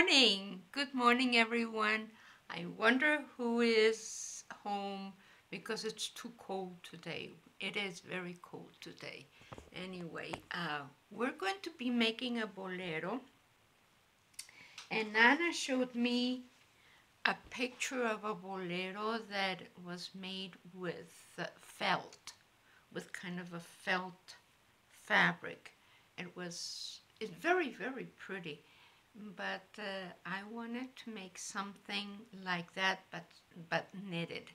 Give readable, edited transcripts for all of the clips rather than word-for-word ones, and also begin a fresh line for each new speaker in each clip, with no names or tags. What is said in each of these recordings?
morning. Good morning, everyone. I wonder who is home because it's too cold today. It is very cold today. Anyway, we're going to be making a bolero, and Nana showed me a picture of a bolero that was made with felt, with kind of a felt fabric. It's very, very pretty. But I wanted to make something like that, but knitted.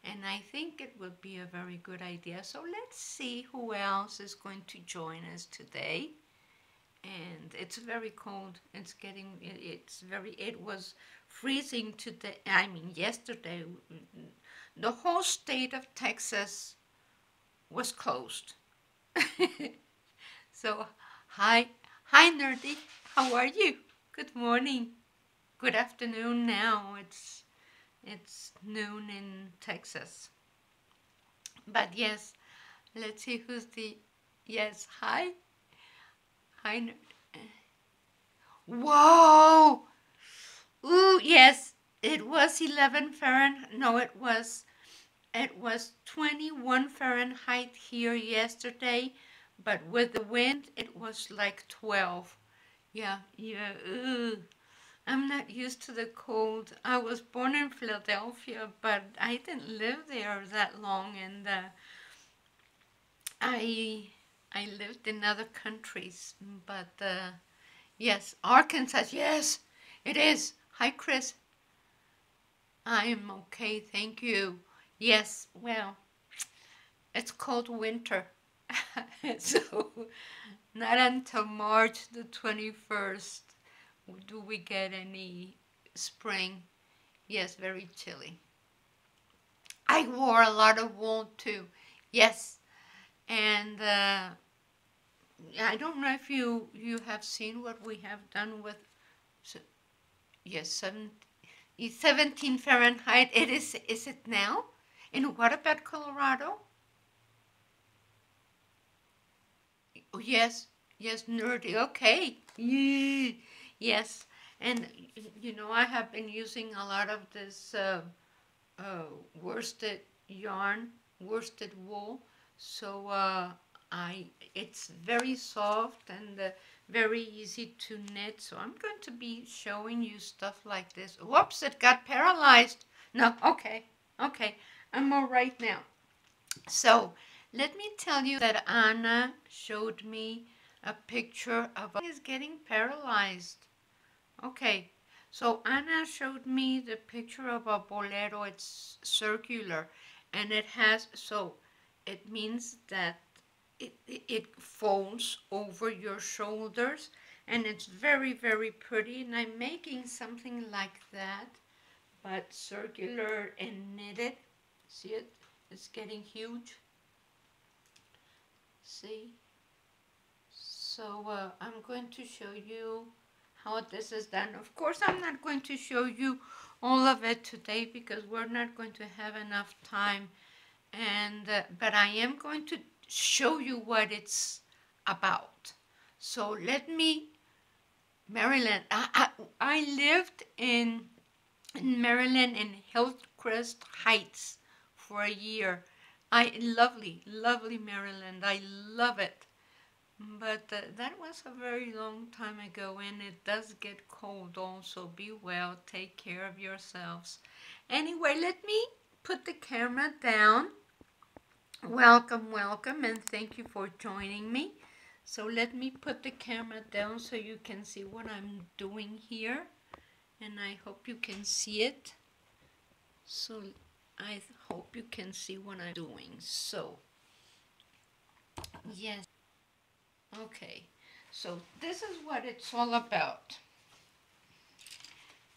And I think it would be a very good idea. So let's see who else is going to join us today. And it's very cold. It was freezing today. I mean, yesterday, the whole state of Texas was closed. So, hi, Nerdy. How are you? Good morning. Good afternoon now. It's noon in Texas. But yes, let's see who's the yes. Hi. Hi. Whoa. Ooh, yes. It was 11 Fahrenheit. No, it was 21 Fahrenheit here yesterday, but with the wind it was like 12. Yeah. Ooh. I'm not used to the cold. I was born in Philadelphia, but I didn't live there that long, and I I lived in other countries. But yes, Arkansas. Yes, it is. Hi, Chris. I am okay, thank you. Yes, well, it's cold winter, so not until March the 21st do we get any spring. Yes, very chilly. I wore a lot of wool too. Yes, and I don't know if you have seen what we have done with. Yes, 17 Fahrenheit. It is. Is it now? And what about Colorado? Oh, yes, yes, nerdy. Okay. Yes, and I have been using a lot of this uh, worsted yarn, worsted wool. So I it's very soft and very easy to knit. So I'm going to be showing you stuff like this. Whoops, it got paralyzed. No, okay, okay, I'm all right now. So let me tell you that Anna showed me a picture of is getting paralyzed. Okay, so Anna showed me the picture of a bolero. It's circular, and it means that it folds over your shoulders, and it's very, very pretty. And I'm making something like that, but circular and knitted. See it? It's getting huge. See? So I'm going to show you how this is done. Of course, I'm not going to show you all of it today because we're not going to have enough time. And but I am going to show you what it's about. So Maryland. I lived in Maryland in Hillcrest Heights for a year. Lovely, lovely Maryland. I love it. But that was a very long time ago, and it does get cold also. Be well, take care of yourselves. Anyway, let me put the camera down. Welcome, welcome, and thank you for joining me. So let me put the camera down so you can see what I'm doing here, and I hope you can see it. So I hope you can see what I'm doing. So, yes. Okay, so this is what it's all about.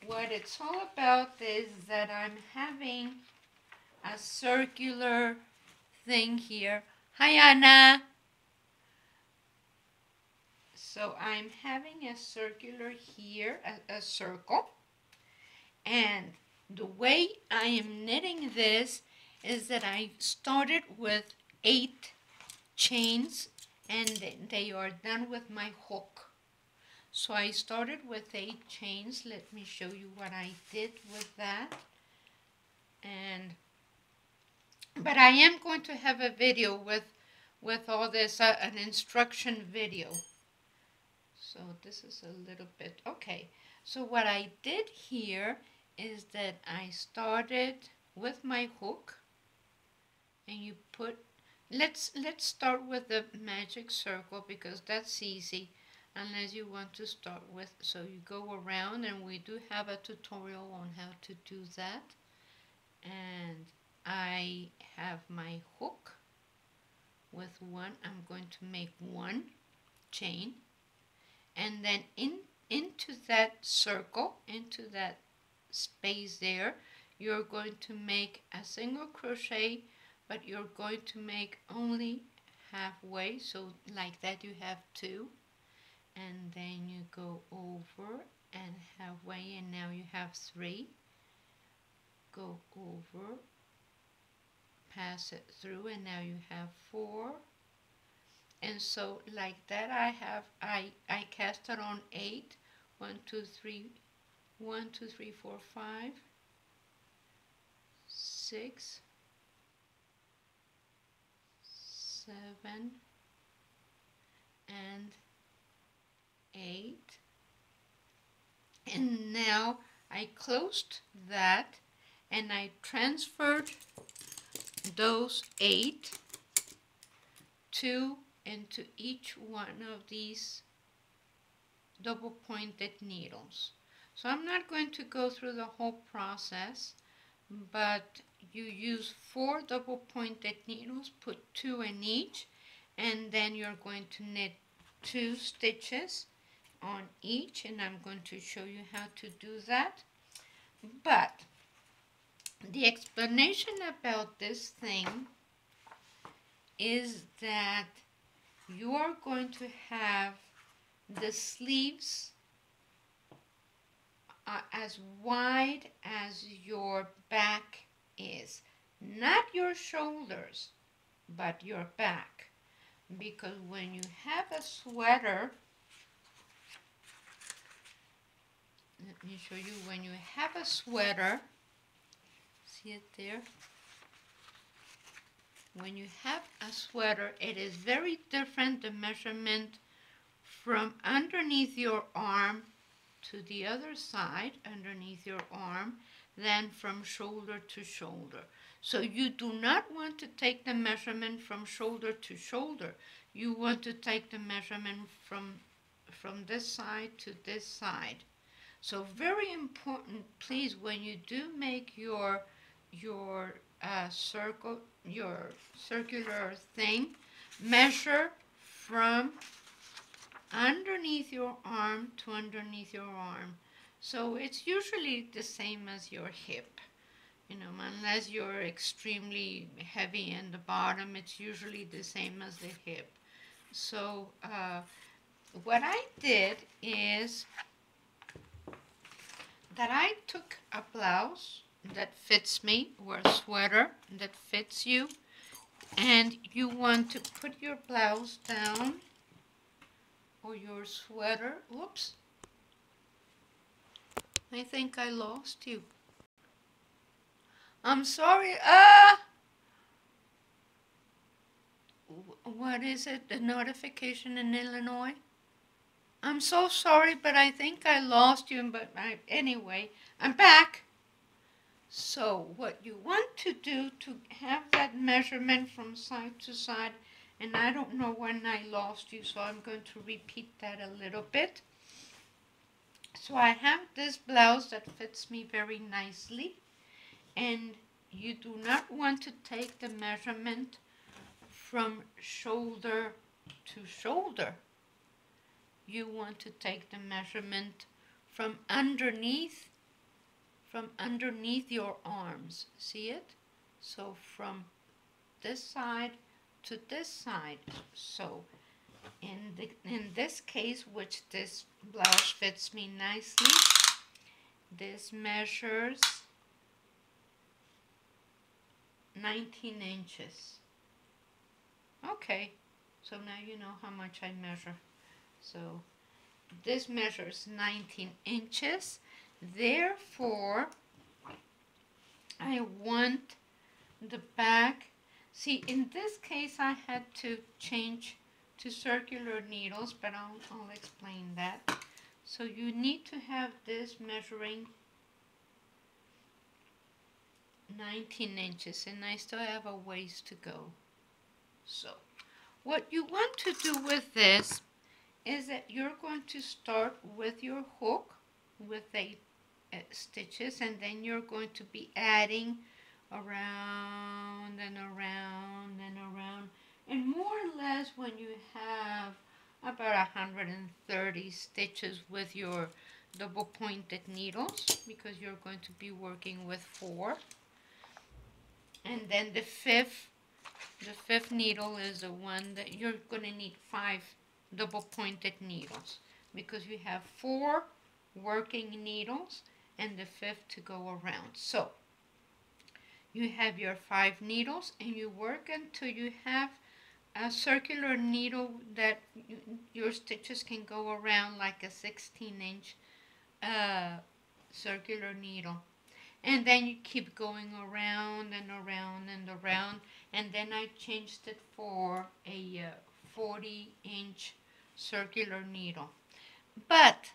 What it's all about is that I'm having a circular thing here. Hi, Anna. So I'm having a circular here, a circle. And the way I am knitting this is that I started with 8 chains and they are done with my hook. So I started with 8 chains. Let me show you what I did with that. But I am going to have a video with all this, an instruction video. So this is a little bit, okay. So what I did here is that I started with my hook, and you put, let's start with the magic circle because that's easy, unless you want to start with, so you go around, and we do have a tutorial on how to do that. And I have my hook with one. I'm going to make 1 chain, and then into that circle, into that space there, you're going to make a single crochet, but you're going to make only halfway, so like that you have 2, and then you go over and halfway, and now you have 3, go over, pass it through, and now you have 4. And so like that I cast it on 8. 1 2 3 1 2 3 4 5 6 7 and 8. And now I closed that, and I transferred those 8 into each one of these double pointed needles. So I'm not going to go through the whole process, but you use 4 double pointed needles, put 2 in each, and then you're going to knit 2 stitches on each, and I'm going to show you how to do that. But the explanation about this thing is that you are going to have the sleeves as wide as your back is. Not your shoulders, but your back. Because when you have a sweater, let me show you, when you have a sweater, see it there? When you have a sweater, it is very different, the measurement from underneath your arm to the other side, underneath your arm, than from shoulder to shoulder. So you do not want to take the measurement from shoulder to shoulder. You want to take the measurement from this side to this side. So very important, please, when you do make your circle, your circular thing, measure from underneath your arm to underneath your arm. So it's usually the same as your hip, unless you're extremely heavy in the bottom, it's usually the same as the hip. So what I did is that I took a blouse that fits me, or a sweater that fits you, and you want to put your blouse down, or your sweater. Oops, I think I lost you. I'm sorry. What is it? The notification in Illinois? I'm so sorry, but I think I lost you. But anyway, I'm back. So what you want to do to have that measurement from side to side, and I don't know when I lost you, so I'm going to repeat that a little bit. So I have this blouse that fits me very nicely, and you do not want to take the measurement from shoulder to shoulder. You want to take the measurement from underneath your arms. See it? So from this side to this side. So in this case, which this blouse fits me nicely, this measures 19 inches. Okay, so now you know how much I measure. So this measures 19 inches. Therefore, I want the back. See, in this case, I had to change to circular needles, but I'll explain that. So you need to have this measuring 19 inches, and I still have a ways to go. So what you want to do with this is that you're going to start with your hook with a stitches, and then you're going to be adding around and around and around, and more or less when you have about 130 stitches with your double pointed needles, because you're going to be working with 4, and then the fifth needle is the one that you're going to need 5 double pointed needles, because you have 4 working needles and the 5th to go around. So you have your 5 needles, and you work until you have a circular needle that your stitches can go around, like a 16-inch circular needle. And then you keep going around and around and around, and then I changed it for a 40-inch circular needle. But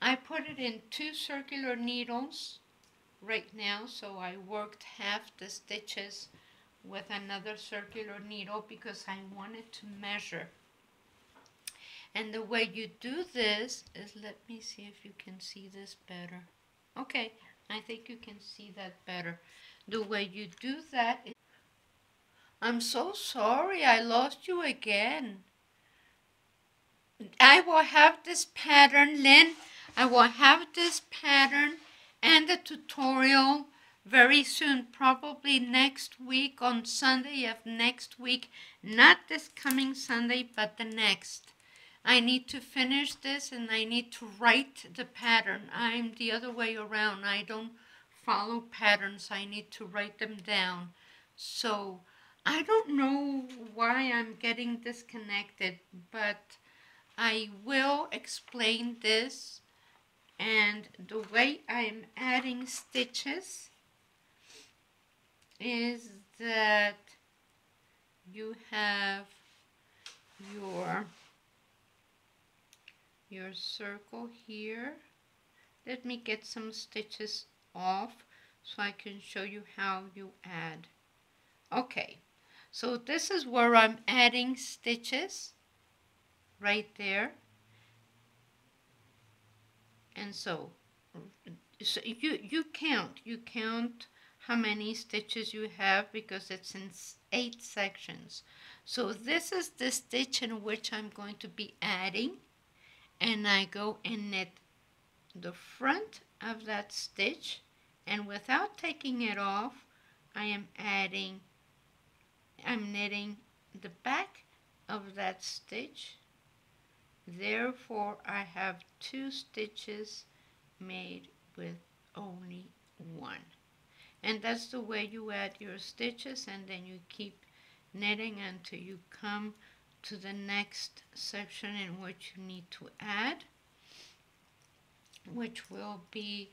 I put it in 2 circular needles right now, so I worked half the stitches with another circular needle because I wanted to measure. And the way you do this is, let me see if you can see this better. Okay, I think you can see that better. The way you do that is, I'm so sorry, I lost you again. I will have this pattern, Lynn. I will have this pattern and the tutorial very soon, probably next week, on Sunday of next week. Not this coming Sunday, but the next. I need to finish this, and I need to write the pattern. I'm the other way around. I don't follow patterns. I need to write them down. So I don't know why I'm getting disconnected, but I will explain this. And the way I'm adding stitches is that you have your circle here. Let me get some stitches off so I can show you how you add. Okay, so this is where I'm adding stitches right there. And so you count how many stitches you have, because it's in 8 sections. So this is the stitch in which I'm going to be adding, and I go and knit the front of that stitch, and without taking it off, I'm knitting the back of that stitch. Therefore, I have 2 stitches made with only 1. And that's the way you add your stitches, and then you keep knitting until you come to the next section in which you need to add, which will be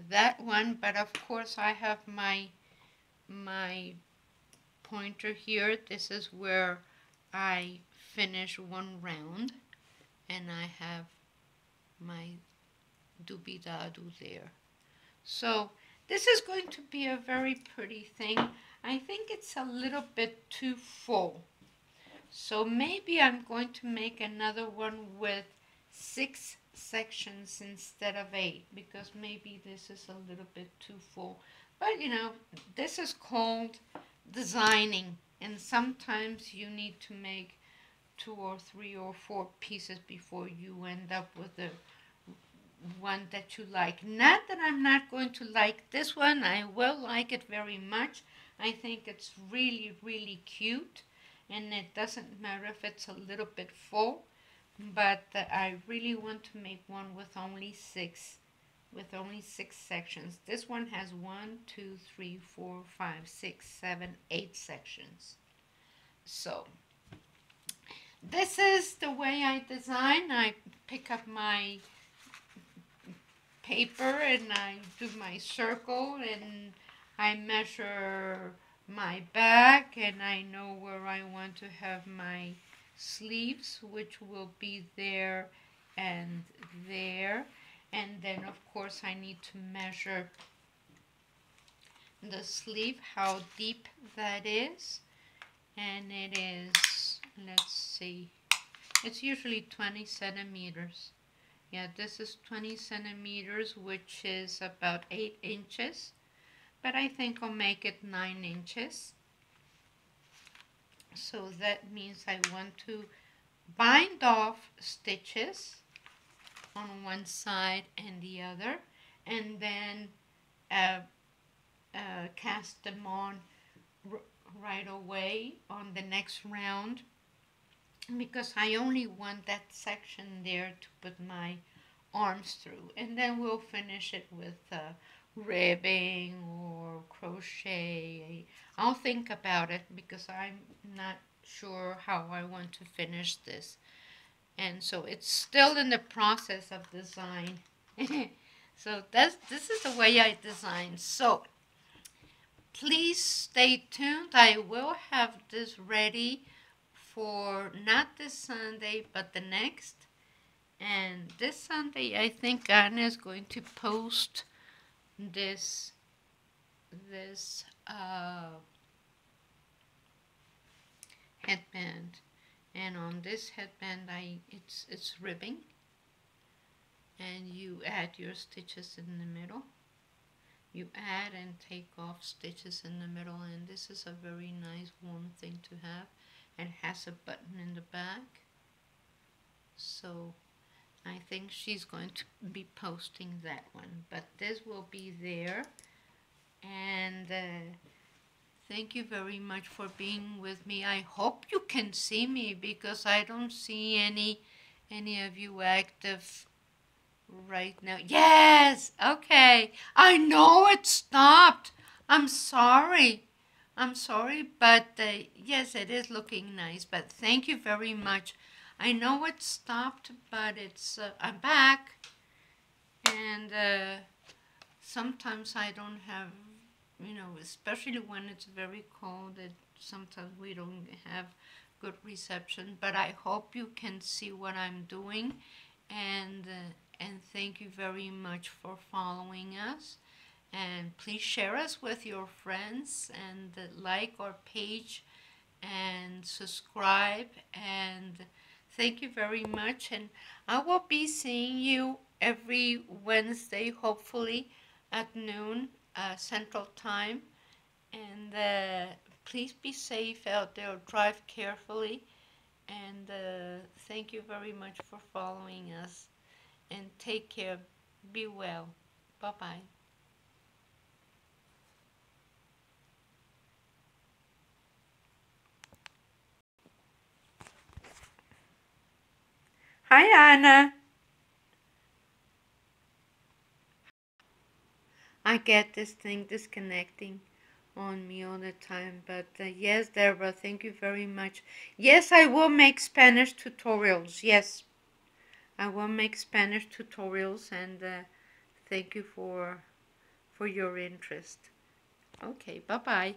that one. But of course I have my pointer here. This is where I finish one round, and I have my doobie-da-doo there. So this is going to be a very pretty thing. I think it's a little bit too full. So maybe I'm going to make another one with 6 sections instead of 8, because maybe this is a little bit too full. But you know, this is called designing, and sometimes you need to make 2 or 3 or 4 pieces before you end up with the one that you like. Not that I'm not going to like this one. I will like it very much. I think it's really, really cute, and it doesn't matter if it's a little bit full, but I really want to make one with only 6 sections. This one has 1, 2, 3, 4, 5, 6, 7, 8 sections. So this is the way I design. I pick up my paper and I do my circle and I measure my back and I know where I want to have my sleeves, which will be there and there. And then of course I need to measure the sleeve, how deep that is. And it is, let's see, it's usually 20 centimeters. Yeah, this is 20 centimeters, which is about 8 inches. But I think I'll make it 9 inches. So that means I want to bind off stitches on one side and the other. And then uh, cast them on right away on the next round. Because I only want that section there to put my arms through, and then we'll finish it with ribbing or crochet. I'll think about it because I'm not sure how I want to finish this, and so it's still in the process of design. So this is the way I design. So please stay tuned. I will have this ready for not this Sunday but the next. And this Sunday, I think Anna is going to post this this headband, and on this headband, it's ribbing, and you add your stitches in the middle. You add and take off stitches in the middle, and this is a very nice warm thing to have, and has a button in the back. So I think she's going to be posting that one, but this will be there. And thank you very much for being with me. I hope you can see me because I don't see any of you active right now. Yes, okay. I know it stopped. I'm sorry. I'm sorry, but yes, it is looking nice. But thank you very much. I know it stopped, but it's I'm back, and sometimes I don't have, especially when it's very cold, sometimes we don't have good reception. But I hope you can see what I'm doing, and thank you very much for following us. And please share us with your friends and like our page and subscribe. And thank you very much. And I will be seeing you every Wednesday, hopefully at noon Central Time. And please be safe out there. Drive carefully. And thank you very much for following us. And take care. Be well. Bye-bye. Hi, Anna. I get this thing disconnecting on me all the time. But yes, Deborah, thank you very much. Yes, I will make Spanish tutorials. Yes, I will make Spanish tutorials, and thank you for your interest. Okay, bye-bye.